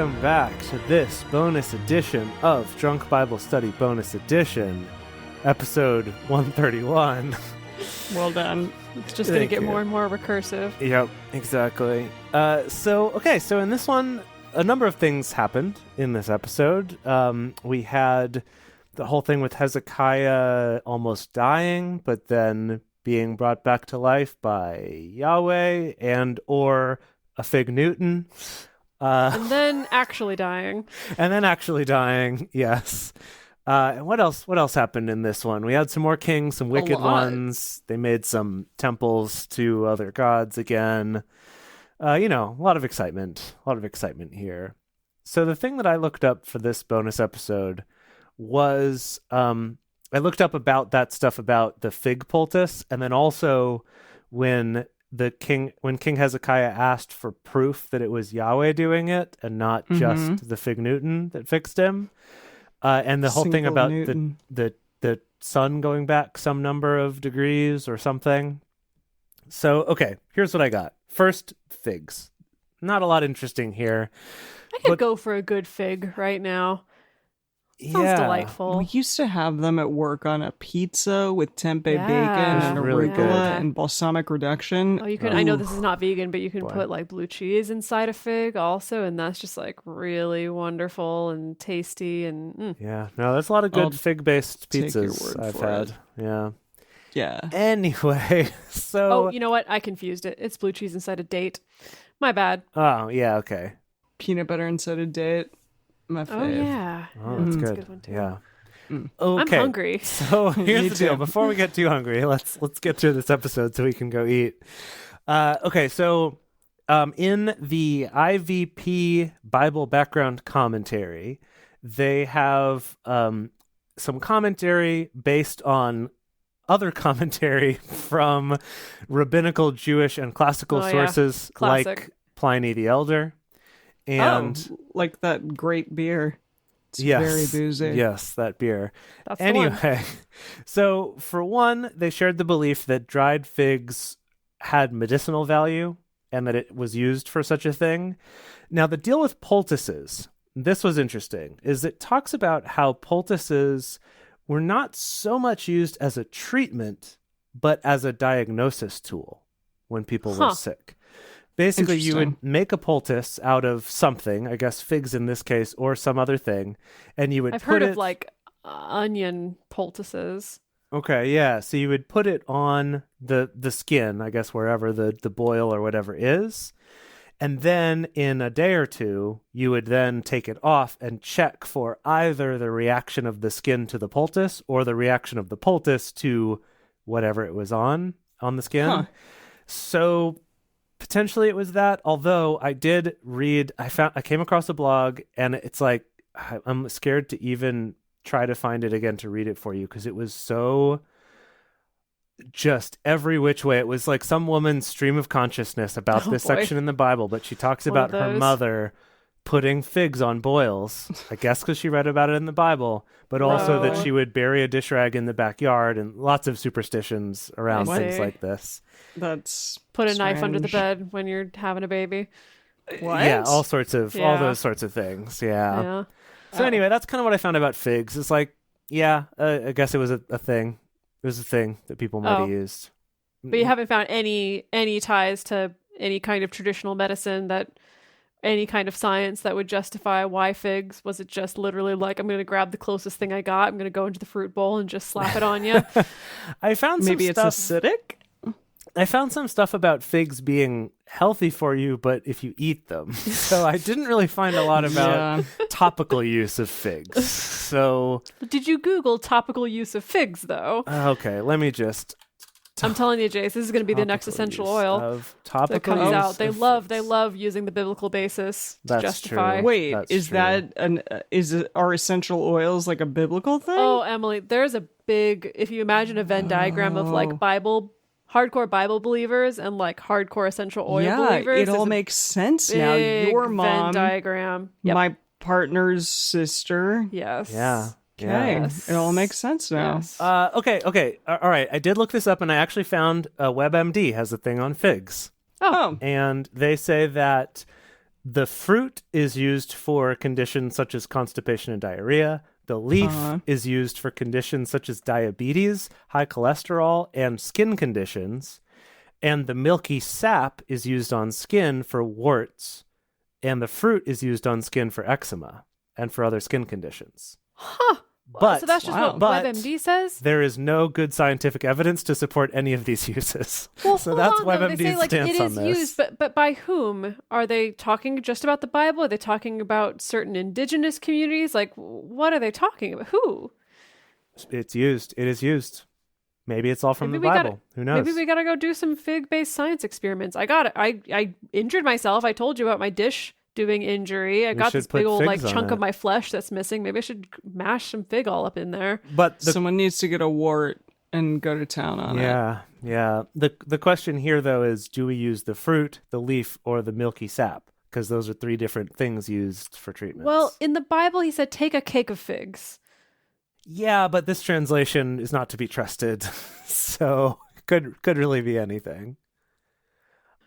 welcome back to this bonus edition of Drunk Bible Study Bonus Edition, episode 131. Well done. It's just going to get more and more recursive. Yep, exactly. So in this one, a number of things happened in this episode. We had the whole thing with Hezekiah almost dying, but then being brought back to life by Yahweh and or a Fig Newton. And then actually dying. Yes. And what else happened in this one? We had some more kings, some wicked ones. They made some temples to other gods again. A lot of excitement. Here. So the thing that I looked up for this bonus episode was I looked up about that stuff about the fig poultice, and then also when King Hezekiah asked for proof that it was Yahweh doing it and not just the Fig Newton that fixed him. And the whole thing about the sun going back some number of degrees or something. So, okay, here's what I got. First, figs. Not a lot interesting here. I could go for a good fig right now. Sounds delightful. We used to have them at work on a pizza with tempeh bacon and arugula and balsamic reduction. Oh, you can. I know this is not vegan, but you can put like blue cheese inside a fig also, and that's just like really wonderful and tasty. And there's a lot of good fig-based pizzas I've had. Yeah. Anyway, so you know what? I confused it. It's blue cheese inside a date. My bad. Oh yeah, okay. Peanut butter inside a date. My fave. Oh yeah. Oh, that's good. That's a good one too. Yeah. I'm Okay. hungry. So here's the deal. Before we get too hungry, let's get through this episode so we can go eat. So in the IVP Bible background commentary, they have some commentary based on other commentary from rabbinical Jewish and classical sources like Pliny the Elder. And like that great beer. It's very boozy. Yes, that beer. That's anyway, so for one, they shared the belief that dried figs had medicinal value and that it was used for such a thing. Now, the deal with poultices, this was interesting, is it talks about how poultices were not so much used as a treatment, but as a diagnosis tool when people were sick. Basically, you would make a poultice out of something, I guess figs in this case, or some other thing, and you would I've heard of like onion poultices. Okay, yeah. So you would put it on the skin, I guess, wherever the boil or whatever is. And then in a day or two, you would then take it off and check for either the reaction of the skin to the poultice or the reaction of the poultice to whatever it was on the skin. Huh. So potentially it was that, although I did read, I came across a blog, and it's like, I'm scared to even try to find it again to read it for you, because it was so just every which way. It was like some woman's stream of consciousness about this section in the Bible, but she talks about her mother putting figs on boils, I guess because she read about it in the Bible, but also that she would bury a dish rag in the backyard, and lots of superstitions around things like this. That's put a strange. knife under the bed when you're having a baby. What? Yeah, all those sorts of things. Yeah. So anyway, that's kind of what I found about figs. It's like, I guess it was a thing. It was a thing that people might have used. But you haven't found any ties to any kind of traditional medicine, that any kind of science that would justify why figs? Was it just literally like, I'm going to grab the closest thing I got, I'm going to go into the fruit bowl and just slap it on you? I found maybe some it's stuff. acidic. I found some stuff about figs being healthy for you, but if you eat them. So I didn't really find a lot about topical use of figs. So did you Google topical use of figs, though? Okay, let me just... I'm telling you, Jace, this is going to be the next essential oil that comes out. They love using the biblical basis to justify. True. Wait, That's are essential oils like a biblical thing? Oh, Emily, there's a big, if you imagine a Venn diagram of like hardcore Bible believers and like hardcore essential oil believers. It all makes sense now. Your mom, Venn diagram. Yep. My partner's sister. Yes. Yeah. Okay. Yes. It all makes sense now. Yes. Okay. All right. I did look this up, and I actually found WebMD has a thing on figs. Oh. And they say that The fruit is used for conditions such as constipation and diarrhea. The leaf is used for conditions such as diabetes, high cholesterol, and skin conditions. And the milky sap is used on skin for warts. And the fruit is used on skin for eczema and for other skin conditions. Huh. But, so that's just what WebMD says? There is no good scientific evidence to support any of these uses. Well, so that's WebMD's they say, like, stance it on is this. used, but by whom? Are they talking just about the Bible? Are they talking about certain indigenous communities? Like, what are they talking about? Who? It's used. It is used. Maybe it's all from the Bible. Who knows? Maybe we gotta go do some fig-based science experiments. I got it. I injured myself. I told you about my dish doing injury. I got this big old chunk of my flesh that's missing. Maybe I should mash some fig all up in there. But someone needs to get a wart and go to town on it. Yeah. The question here though is, do we use the fruit, the leaf, or the milky sap? Because those are three different things used for treatments. Well, in the Bible, he said, take a cake of figs. Yeah, but this translation is not to be trusted, so could really be anything.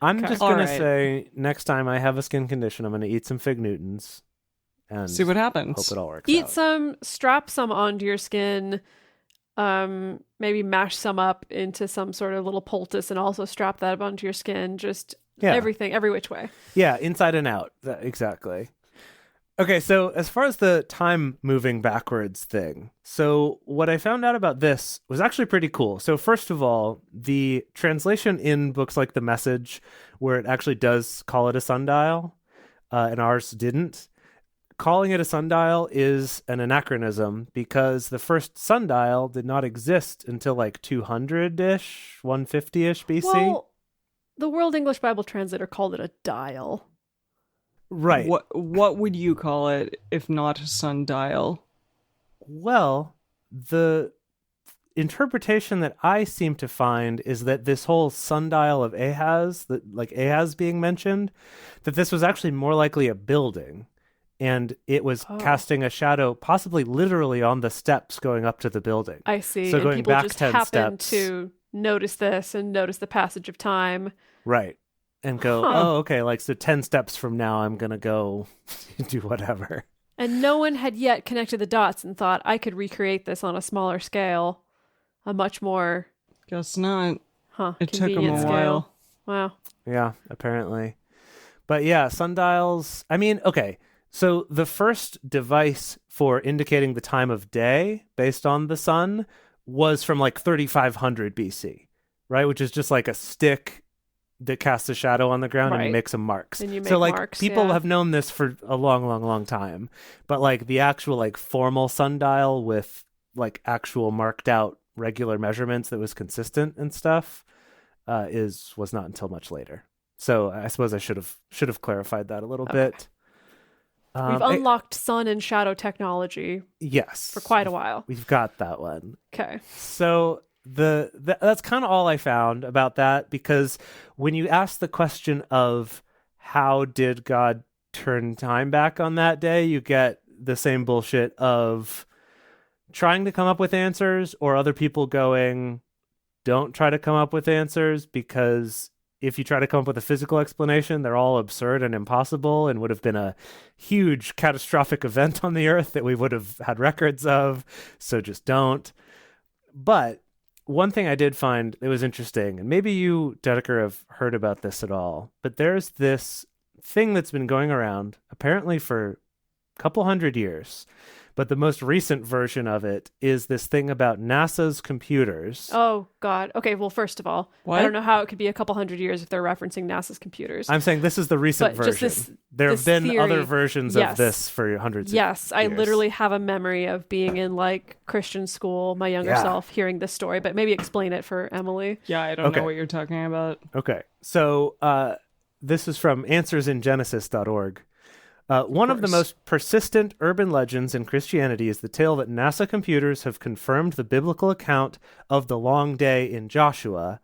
I'm just going to say, next time I have a skin condition, I'm going to eat some Fig Newtons and see what happens. Hope it all works Eat out. some, strap some onto your skin, maybe mash some up into some sort of little poultice and also strap that up onto your skin. Just everything, every which way. Yeah, inside and out. Exactly. Okay, so as far as the time moving backwards thing, so what I found out about this was actually pretty cool. So first of all, the translation in books like The Message, where it actually does call it a sundial, and ours didn't, calling it a sundial is an anachronism because the first sundial did not exist until like 200-ish, 150-ish BC. Well, the World English Bible Translator called it a dial. Right. What would you call it if not a sundial? Well, the interpretation that I seem to find is that this whole sundial of Ahaz, like Ahaz being mentioned, that this was actually more likely a building, and it was casting a shadow, possibly literally on the steps going up to the building. I see. So and going people back just 10 happen steps, to notice this and notice the passage of time. Right. And go, okay, like, so 10 steps from now, I'm going to go do whatever. And no one had yet connected the dots and thought, I could recreate this on a smaller scale, a much more... Guess not. It took them convenient a while. Wow. Yeah, apparently. But yeah, sundials, I mean, okay, so the first device for indicating the time of day based on the sun was from like 3500 BC, right? Which is just like a stick that casts a shadow on the ground and you make some marks. And you make so like marks, people have known this for a long time, but like the actual like formal sundial with like actual marked out regular measurements that was consistent and stuff was not until much later. So I suppose I should have clarified that a little bit. We've unlocked sun and shadow technology. Yes, for quite a while. We've got that one. Okay. So that's kind of all I found about that, because when you ask the question of how did God turn time back on that day, you get the same bullshit of trying to come up with answers or other people going, don't try to come up with answers, because if you try to come up with a physical explanation, they're all absurd and impossible and would have been a huge catastrophic event on the earth that we would have had records of. So just don't. But one thing I did find that was interesting, and maybe you, Dedeker, have heard about this at all, but there's this thing that's been going around apparently for a couple hundred years, but the most recent version of it is this thing about NASA's computers. Oh, God. Okay, well, first of all, I don't know how it could be a couple hundred years if they're referencing NASA's computers. I'm saying this is the recent version. There have been other versions of this for hundreds of years. Yes, I literally have a memory of being in like Christian school, my younger self, hearing this story, but maybe explain it for Emily. Yeah, I don't know what you're talking about. Okay, so this is from answersingenesis.org. One of the most persistent urban legends in Christianity is the tale that NASA computers have confirmed the biblical account of the long day in Joshua,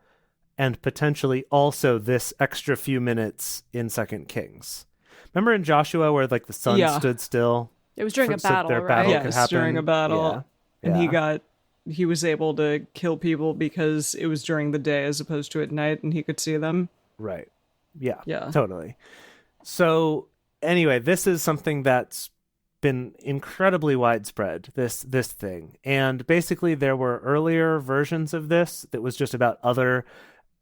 and potentially also this extra few minutes in 2 Kings. Remember in Joshua where like the sun stood still? It was during a battle, right? Battle yes, during a battle. Yeah. And he was able to kill people because it was during the day as opposed to at night, and he could see them. Right. Yeah. Yeah. Totally. So anyway, this is something that's been incredibly widespread, this thing. And basically there were earlier versions of this that was just about other,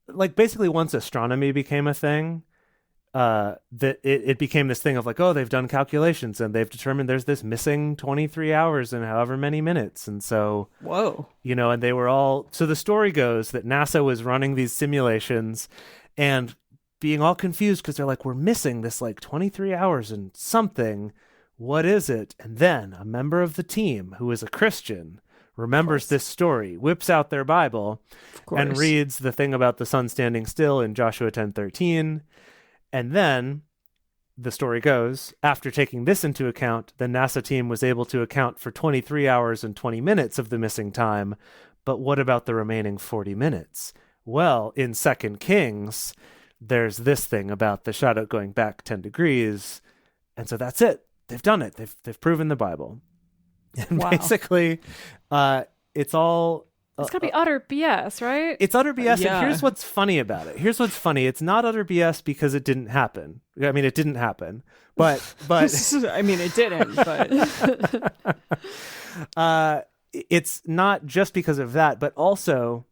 like basically once astronomy became a thing, that it became this thing of like, oh, they've done calculations and they've determined there's this missing 23 hours and however many minutes. And so, whoa, and they were all, so the story goes that NASA was running these simulations and being all confused because they're like, we're missing this like 23 hours and something. What is it? And then a member of the team who is a Christian remembers this story, whips out their Bible and reads the thing about the sun standing still in Joshua 10:13. And then the story goes, after taking this into account, the NASA team was able to account for 23 hours and 20 minutes of the missing time. But what about the remaining 40 minutes? Well, in 2 Kings, there's this thing about the shadow going back 10 degrees. And so that's it. They've done it. They've proven the Bible. And basically, it's all... It's gotta be utter BS, right? It's utter BS, and here's what's funny about it. Here's what's funny. It's not utter BS because it didn't happen. I mean, it didn't happen, but I mean, it didn't. But it's not just because of that, but also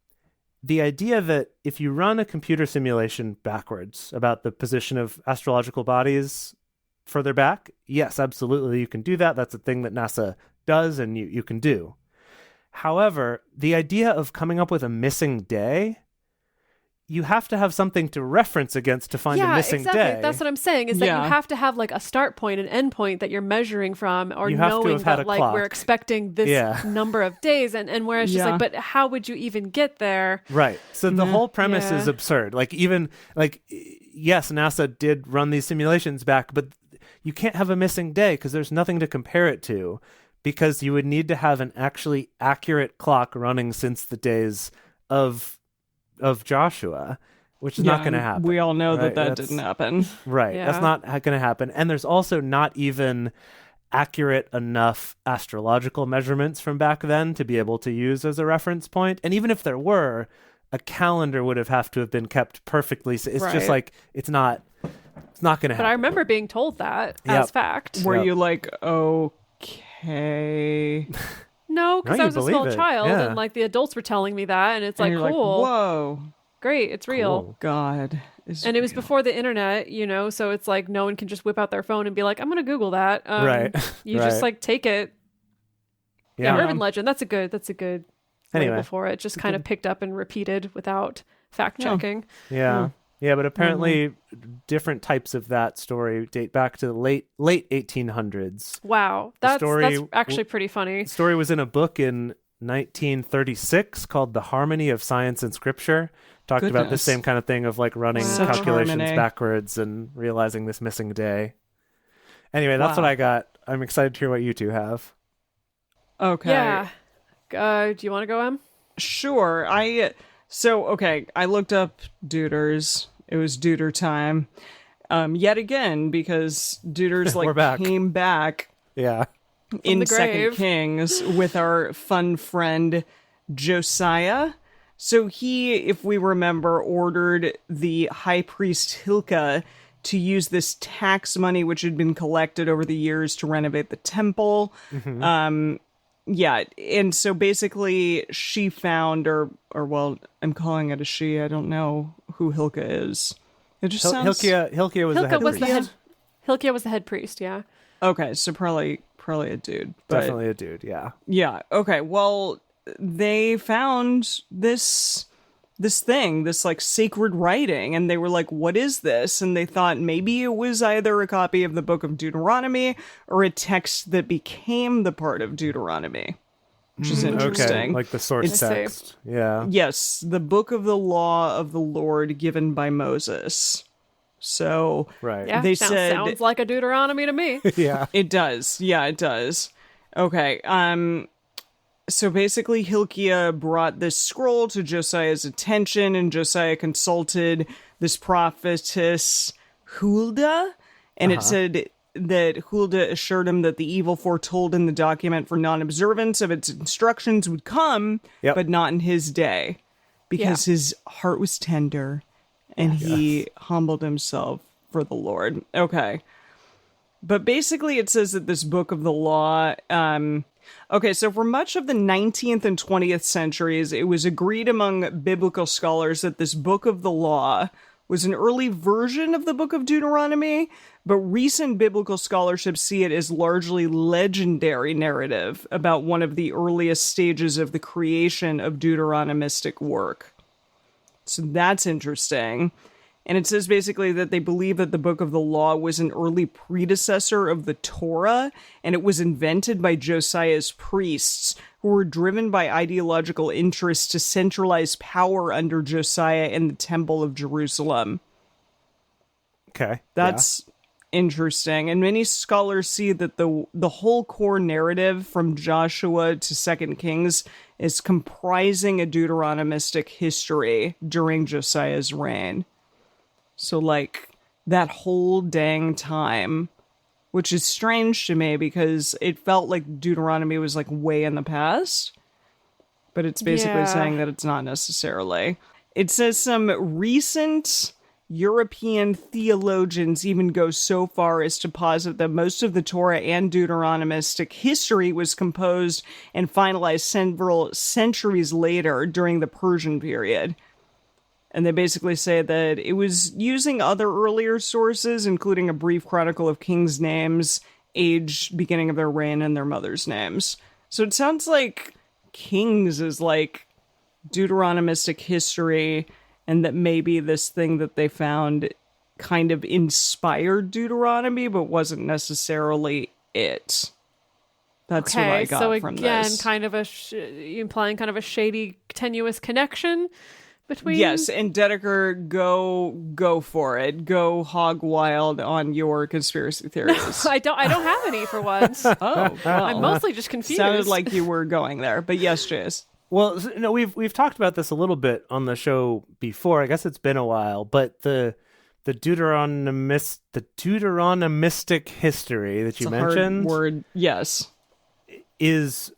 the idea that if you run a computer simulation backwards about the position of astrological bodies further back, yes, absolutely, you can do that. That's a thing that NASA does, and you can do. However, the idea of coming up with a missing day, you have to have something to reference against to find a missing day. That's what I'm saying, is that you have to have like a start point, an end point that you're measuring from, or knowing that like we're expecting this number of days. And where it's just like, but how would you even get there? Right. So the whole premise is absurd. Like even like, yes, NASA did run these simulations back, but you can't have a missing day because there's nothing to compare it to. Because you would need to have an actually accurate clock running since the days of Joshua, which is not going to happen. We all know that didn't happen. Right. Yeah. That's not going to happen. And there's also not even accurate enough astrological measurements from back then to be able to use as a reference point. And even if there were, a calendar would have to have been kept perfectly. So it's just like, it's not going to happen. But I remember being told that as fact. Were you like, okay? No, because I was a small child, and like the adults were telling me that, and it's like, cool. Like, whoa. Great, it's real. Cool. God. And it was before the internet, so it's like no one can just whip out their phone and be like, I'm going to Google that. Right. You just like take it. Yeah. Urban legend. That's a good label for it. Just kind of picked up and repeated without fact checking. Yeah. Yeah, but apparently different types of that story date back to the late 1800s. Wow. That's actually pretty funny. The story was in a book in 1936 called The Harmony of Science and Scripture. Talked about the same kind of thing of like running calculations backwards and realizing this missing day. Anyway, that's what I got. I'm excited to hear what you two have. Okay. Yeah. Do you want to go, Em? Sure. I looked up Deuters. It was Deuter time. Yet again, because Deuters came back. Yeah. In 2 Kings with our fun friend Josiah. So he, if we remember, ordered the high priest Hilkiah to use this tax money which had been collected over the years to renovate the temple. Mm-hmm. And so basically she found, or well, I'm calling it a she. I don't know who Hilkiah is. It just sounds... Hilkiah was the head priest. Hilkiah was the head priest, yeah. Okay, so probably a dude. But... Definitely a dude, yeah. Yeah, okay, well, they found this thing, this like sacred writing, and they were like, what is this? And they thought maybe it was either a copy of the book of Deuteronomy or a text that became the part of Deuteronomy, which is interesting. Okay. Like the source text. Yeah. Yes, the book of the law of the Lord given by Moses. So right. They sounds like a Deuteronomy to me. Yeah. It does. Yeah, it does. Okay. So basically, Hilkiah brought this scroll to Josiah's attention, and Josiah consulted this prophetess Huldah, and it said that Huldah assured him that the evil foretold in the document for non-observance of its instructions would come, but not in his day, because his heart was tender, and he humbled himself for the Lord. Okay. But basically it says that this book of the law, okay, so for much of the 19th and 20th centuries, it was agreed among biblical scholars that this book of the law was an early version of the book of Deuteronomy, but recent biblical scholarship see it as largely legendary narrative about one of the earliest stages of the creation of Deuteronomistic work. So that's interesting. And it says basically that they believe that the book of the law was an early predecessor of the Torah, and it was invented by Josiah's priests, who were driven by ideological interests to centralize power under Josiah in the Temple of Jerusalem. Okay. That's interesting. And many scholars see that the whole core narrative from Joshua to 2 Kings is comprising a Deuteronomistic history during Josiah's reign. So, like, that whole dang time, which is strange to me because it felt like Deuteronomy was, like, way in the past. But it's basically saying that it's not necessarily. It says some recent European theologians even go so far as to posit that most of the Torah and Deuteronomistic history was composed and finalized several centuries later during the Persian period. And they basically say that it was using other earlier sources, including a brief chronicle of kings' names, age, beginning of their reign, and their mothers' names. So it sounds like Kings is like Deuteronomistic history, and that maybe this thing that they found kind of inspired Deuteronomy, but wasn't necessarily it. That's what I got from this. So again, kind of implying kind of a shady, tenuous connection between. Yes, and Dedeker, go for it. Go hog wild on your conspiracy theories. I don't have any for once. Oh, well. I'm mostly just confused. Sounded like you were going there, but yes, Jace. Well, no, we've talked about this a little bit on the show before. I guess it's been a while, but the Deuteronomistic history that you mentioned, hard word, yes, is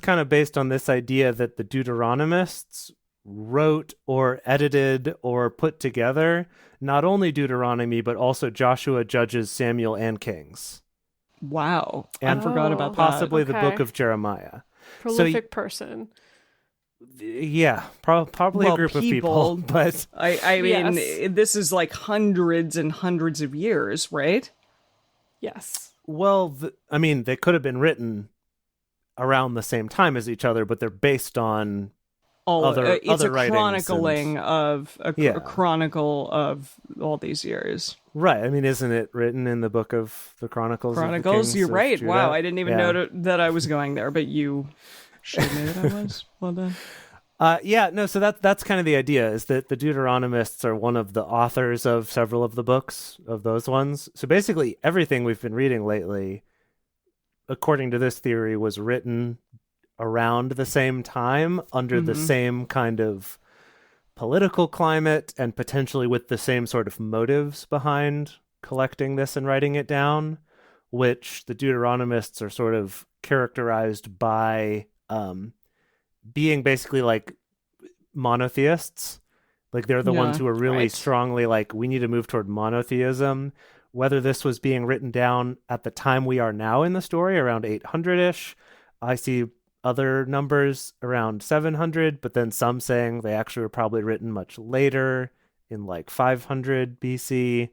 kind of based on this idea that the Deuteronomists wrote or edited or put together not only Deuteronomy but also Joshua, Judges, Samuel, and Kings. Wow, and I forgot about possibly that. the book of Jeremiah. Prolific person. Yeah, probably a group of people, but I mean, this is like hundreds and hundreds of years, right? Yes. Well, I mean, they could have been written around the same time as each other, but they're based on other chronicling of a chronicle of all these years. Right. I mean, isn't it written in the book of the Chronicles? You're right. Judah? Wow, I didn't even know that I was going there, but you showed me that I was. Well done. So that's kind of the idea, is that the Deuteronomists are one of the authors of several of the books of those ones. So basically everything we've been reading lately, according to this theory, was written around the same time under the same kind of political climate and potentially with the same sort of motives behind collecting this and writing it down, which the Deuteronomists are sort of characterized by being basically like monotheists. Like they're the ones who are really strongly like, we need to move toward monotheism. Whether this was being written down at the time we are now in the story, around 800-ish, I see other numbers around 700, but then some saying they actually were probably written much later in like 500 BC.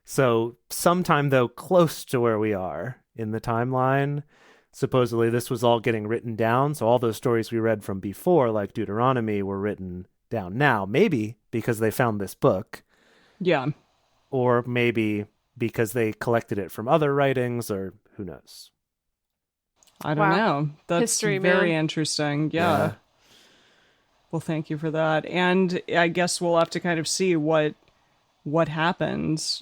So sometime though close to where we are in the timeline, supposedly this was all getting written down. So all those stories we read from before, like Deuteronomy, were written down now, maybe because they found this book. Yeah. Or maybe because they collected it from other writings, or who knows. I don't know. That's history, very man. interesting. Yeah. Well, thank you for that. And I guess we'll have to kind of see what happens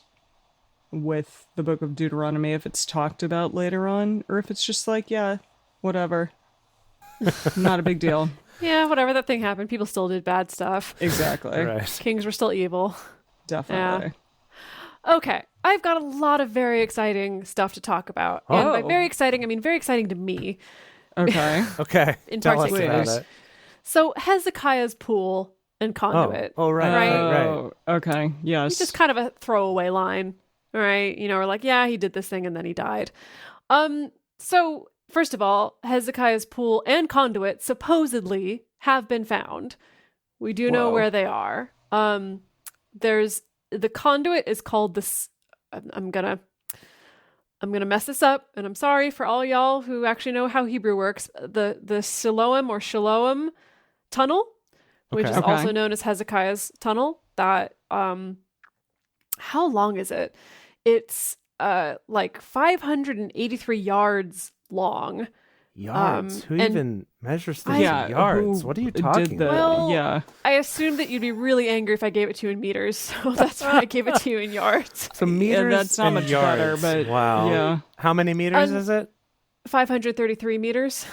with the book of Deuteronomy, if it's talked about later on, or if it's just like, whatever. Not a big deal. Yeah, whatever, that thing happened. People still did bad stuff. Exactly. Right. Kings were still evil. Definitely. Yeah. Okay. I've got a lot of very exciting stuff to talk about. Oh. And by very exciting, I mean very exciting to me. Okay. Okay. In Tell us particular. about it. So Hezekiah's pool and conduit. Oh, right. Oh, okay. Yes. Just kind of a throwaway line. All right, we're like, yeah, he did this thing and then he died. So first of all, Hezekiah's pool and conduit supposedly have been found. We do know where they are. There's the conduit is called this. I'm gonna mess this up, and I'm sorry for all y'all who actually know how Hebrew works. The Siloam or Shalom tunnel, which is also known as Hezekiah's tunnel. That how long is it? It's like 583 yards long. Yards? Who even measures things in yards? What are you talking about? Well, I assumed that you'd be really angry if I gave it to you in meters, so that's why I gave it to you in yards. So meters that's not much yards. better, but wow. Yeah. How many meters is it? 533 meters.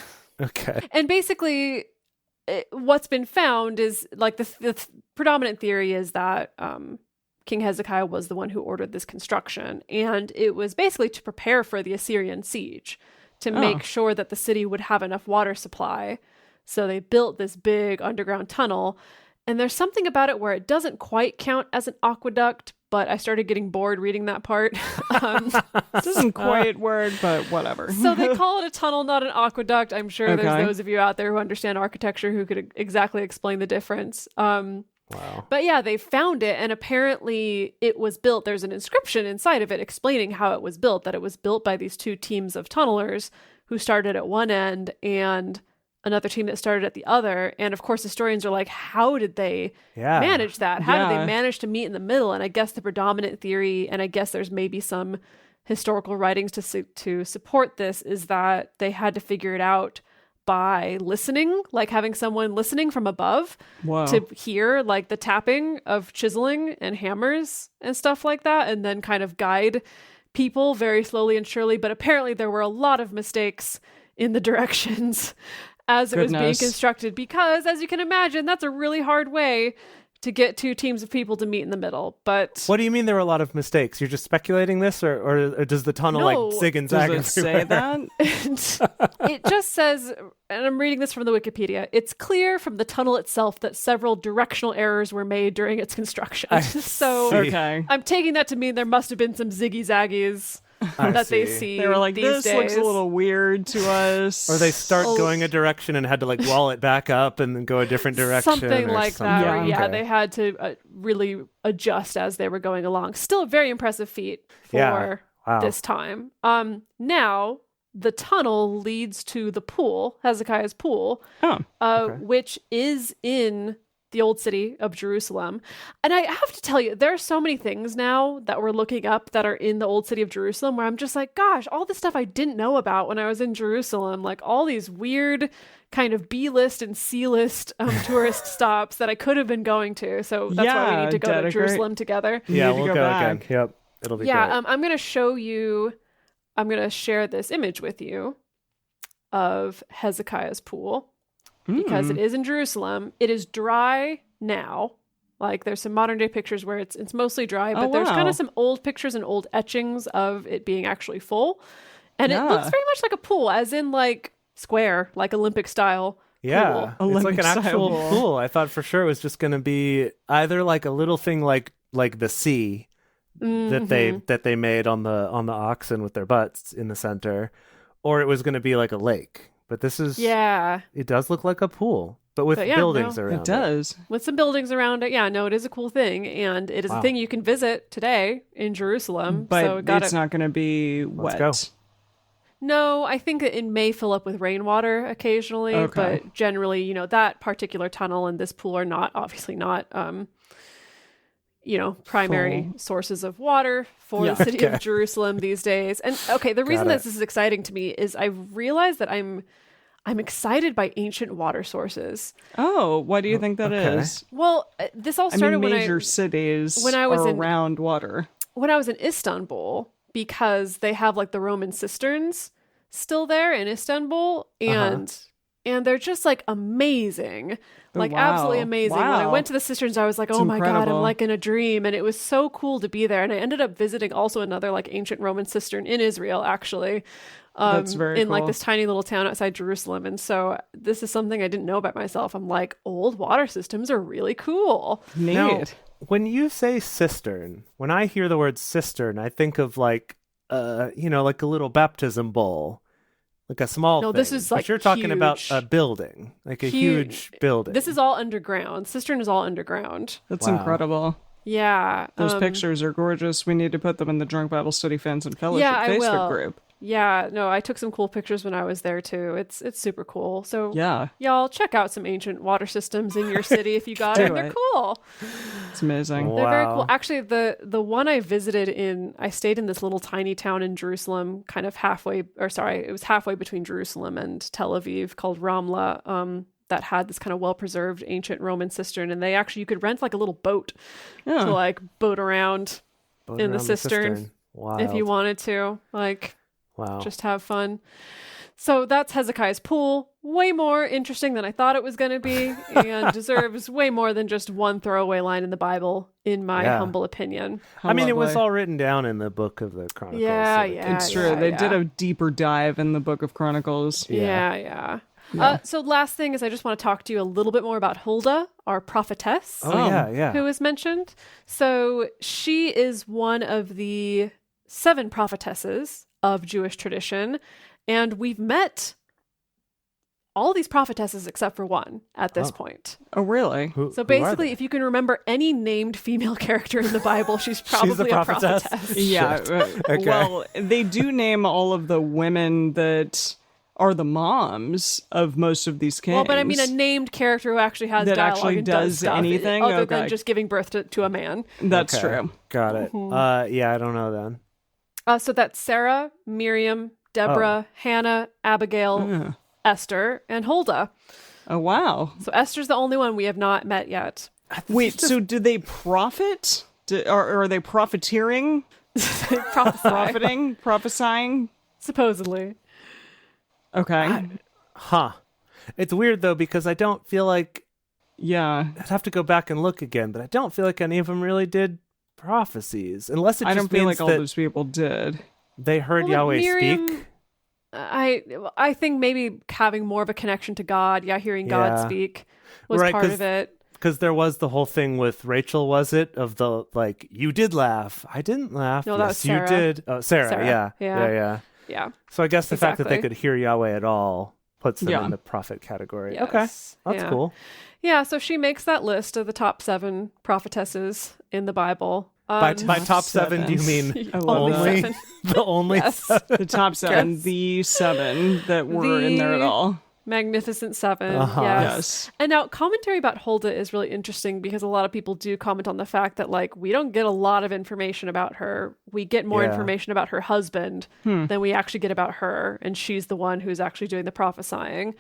Okay. And basically, what's been found is like the predominant theory is that King Hezekiah was the one who ordered this construction, and it was basically to prepare for the Assyrian siege, to make sure that the city would have enough water supply. So they built this big underground tunnel, and there's something about it where it doesn't quite count as an aqueduct, but I started getting bored reading that part. It doesn't quite work, but whatever. So they call it a tunnel, not an aqueduct. I'm sure there's those of you out there who understand architecture who could exactly explain the difference. Wow. But yeah, they found it, and apparently it was built. There's an inscription inside of it explaining how it was built, that it was built by these two teams of tunnelers who started at one end and another team that started at the other. And of course, historians are like, how did they manage that? How did they manage to meet in the middle? And I guess the predominant theory, and I guess there's maybe some historical writings to support this, is that they had to figure it out by listening, like having someone listening from above to hear like the tapping of chiseling and hammers and stuff like that, and then kind of guide people very slowly and surely. But apparently there were a lot of mistakes in the directions as it was being constructed, because as you can imagine, that's a really hard way to get two teams of people to meet in the middle. But what do you mean there were a lot of mistakes? You're just speculating this, or does the tunnel like zig and zag Does it say that? It just says, and I'm reading this from the Wikipedia, it's clear from the tunnel itself that several directional errors were made during its construction. So I'm taking that to mean there must have been some ziggy-zaggies that they see. They were like, this days. Looks a little weird to us. Or they start going a direction and had to like wall it back up and then go a different direction. Something like that. Yeah, they had to really adjust as they were going along. Still a very impressive feat for this time. Now, the tunnel leads to the pool, Hezekiah's pool, which is in the old city of Jerusalem. And I have to tell you, there are so many things now that we're looking up that are in the old city of Jerusalem where I'm just like, gosh, all the stuff I didn't know about when I was in Jerusalem, like all these weird kind of B-list and C-list tourist stops that I could have been going to. So that's why we need to go to Jerusalem together. Yeah, we'll go again. Yep. It'll be great. I'm going to show you, I'm going to share this image with you of Hezekiah's pool. Because it is in Jerusalem. It is dry now. Like there's some modern day pictures where it's mostly dry, but there's kind of some old pictures and old etchings of it being actually full. And it looks very much like a pool, as in like square, like Olympic style. Yeah, pool. It's like an actual pool. I thought for sure it was just going to be either like a little thing like the sea that they made on the oxen with their butts in the center, or it was going to be like a lake. But this is, it does look like a pool, but with buildings around it. It does. With some buildings around it. Yeah, no, it is a cool thing. And it is a thing you can visit today in Jerusalem. But so it's not going to be wet. Let's go. No, I think it may fill up with rainwater occasionally. But generally, that particular tunnel and this pool are obviously not, primary sources of water for the city of Jerusalem these days. And the reason this is exciting to me is I realize that I'm excited by ancient water sources. Oh, why do you think that is? Well, this all started when major cities are around water. When I was in Istanbul, because they have like the Roman cisterns still there in Istanbul, and they're just like amazing. Like absolutely amazing. When I went to the cisterns, I was like, my God, I'm like in a dream. And it was so cool to be there. And I ended up visiting also another like ancient Roman cistern in Israel, actually. That's very in like cool. this tiny little town outside Jerusalem. And so this is something I didn't know about myself. I'm like, old water systems are really cool. Neat. Now, when you say cistern, when I hear the word cistern, I think of like, like a little baptism bowl, like a small thing. This is But like you're talking about huge. a building, like a huge building. This is all underground. Cistern is all underground. That's Wow. incredible. Yeah. Those pictures are gorgeous. We need to put them in the Drunk Bible Study Fans and Fellowship Yeah, I Facebook will. group. Yeah, no, I took some cool pictures when I was there too. It's super cool. So Yeah, y'all check out some ancient water systems in your city if you got Do it. They're it. cool. it's amazing. Wow. They're very cool. Actually, the one I visited I stayed in this little tiny town in Jerusalem, kind of it was halfway between Jerusalem and Tel Aviv, called Ramla. That had this kind of well-preserved ancient Roman cistern, and you could rent like a little boat Yeah. to like boat around Boat in the around cistern Wild. if you wanted to, like Wow. just have fun. So that's Hezekiah's pool. Way more interesting than I thought it was going to be, and deserves way more than just one throwaway line in the Bible, in my Yeah. humble opinion. How I mean, it was lovely. all written down in the book of the Chronicles. Yeah, so they yeah. It's true. They did a deeper dive in the Book of Chronicles. Yeah. Yeah. So last thing is I just want to talk to you a little bit more about Huldah, our prophetess. Oh, yeah. Who is mentioned. So she is one of the 7 prophetesses of Jewish tradition, and we've met all these prophetesses except for one at this point. Oh, really? So basically, if you can remember any named female character in the Bible, she's probably a prophetess? prophetess. Yeah. Okay. Well, they do name all of the women that are the moms of most of these kings. Well, but I mean a named character who actually has That dialogue actually and does stuff, anything? other Okay. than just giving birth to a man. That's Okay. true. Got it. Yeah, I don't know then. So that's Sarah, Miriam, Deborah, Hannah, Abigail, Yeah. Esther, and Huldah. Oh, wow. So Esther's the only one we have not met yet. Wait, so do they profit? Or are they profiteering? Prophesying? Supposedly. Okay. Huh. It's weird, though, because I don't feel like... Yeah. I'd have to go back and look again, but I don't feel like any of them really did prophecies. Unless it I just don't feel means like all that those people did. they heard Well, Yahweh Miriam- speak. I think maybe having more of a connection to God, hearing God Yeah. speak was Right, part 'cause of it. Because there was the whole thing with Rachel, was it? Of the, like, you did laugh. I didn't laugh. No, that was yes, you Sarah. did. Oh, Sarah, Sarah, yeah. yeah. Yeah. So I guess the fact that they Exactly. could hear Yahweh at all puts them Yeah. in the prophet category. Yes. Okay, that's Yeah. cool. Yeah, so she makes that list of the top 7 prophetesses in the Bible. By top 7, do you mean I love only? that. The only Yes. 7? The top 7, Yes. the 7 that were in there at all. Magnificent 7. Uh-huh. Yes. And now commentary about Huldah is really interesting because a lot of people do comment on the fact that like we don't get a lot of information about her. We get more Yeah. information about her husband than we actually get about her, and she's the one who's actually doing the prophesying.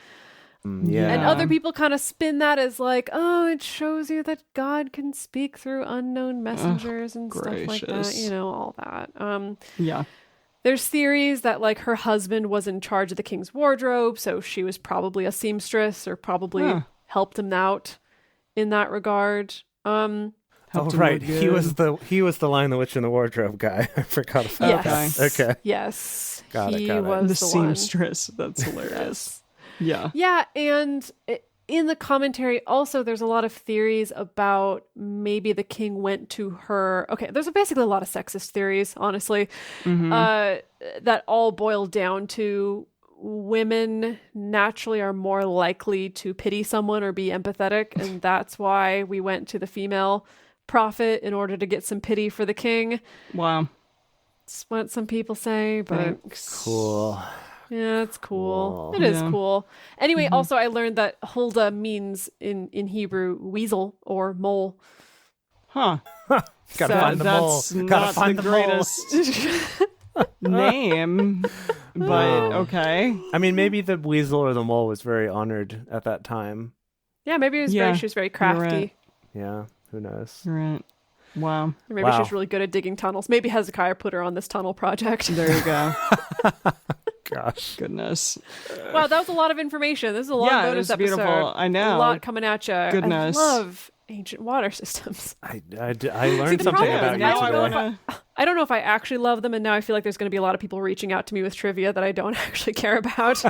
Yeah. And other people kind of spin that as like, oh, it shows you that God can speak through unknown messengers and stuff like that, gracious. all that. Yeah. There's theories that like her husband was in charge of the king's wardrobe, so she was probably a seamstress or probably helped him out in that regard. Oh, Helped him right. look He was the Lion, the Witch, and the Wardrobe guy. I forgot about Yes. that. Okay. Yes. Got it, he got it. was The the seamstress. That's hilarious. Yeah. Yeah, and in the commentary also there's a lot of theories about maybe the king went to her. Okay, there's basically a lot of sexist theories, honestly, that all boil down to women naturally are more likely to pity someone or be empathetic, and that's why we went to the female prophet in order to get some pity for the king. Wow. It's what some people say, but Cool. yeah, it's cool. Cool. It is Yeah. cool. Anyway, also I learned that Huldah means in Hebrew weasel or mole. Huh. Gotta So- find the mole. That's Gotta not find the the mole. greatest name, but Wow. okay. I mean, maybe the weasel or the mole was very honored at that time. Yeah, maybe Yeah, she was very crafty. right. Yeah, who knows? Right. Wow. Or maybe she Wow. was really good at digging tunnels. Maybe Hezekiah put her on this tunnel project. There you go. Gosh. Goodness. Wow, that was a lot of information. This is a long Yeah, it bonus was episode. beautiful. I know. A lot coming at you. Goodness. I love ancient water systems. I learned the something problem about is you I don't know today. if I don't know if I actually love them, and now I feel like there's going to be a lot of people reaching out to me with trivia that I don't actually care about.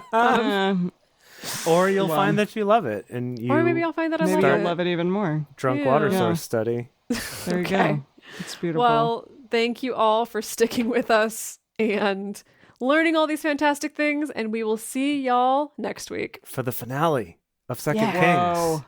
Or you'll find that you love it, and you Or maybe I'll find that I maybe love you'll it. love it even more. drunk Yeah. water Yeah. source study. There you Okay. go. It's beautiful. Well, thank you all for sticking with us and learning all these fantastic things, and we will see y'all next week. For the finale of Second Yeah. Kings. Whoa.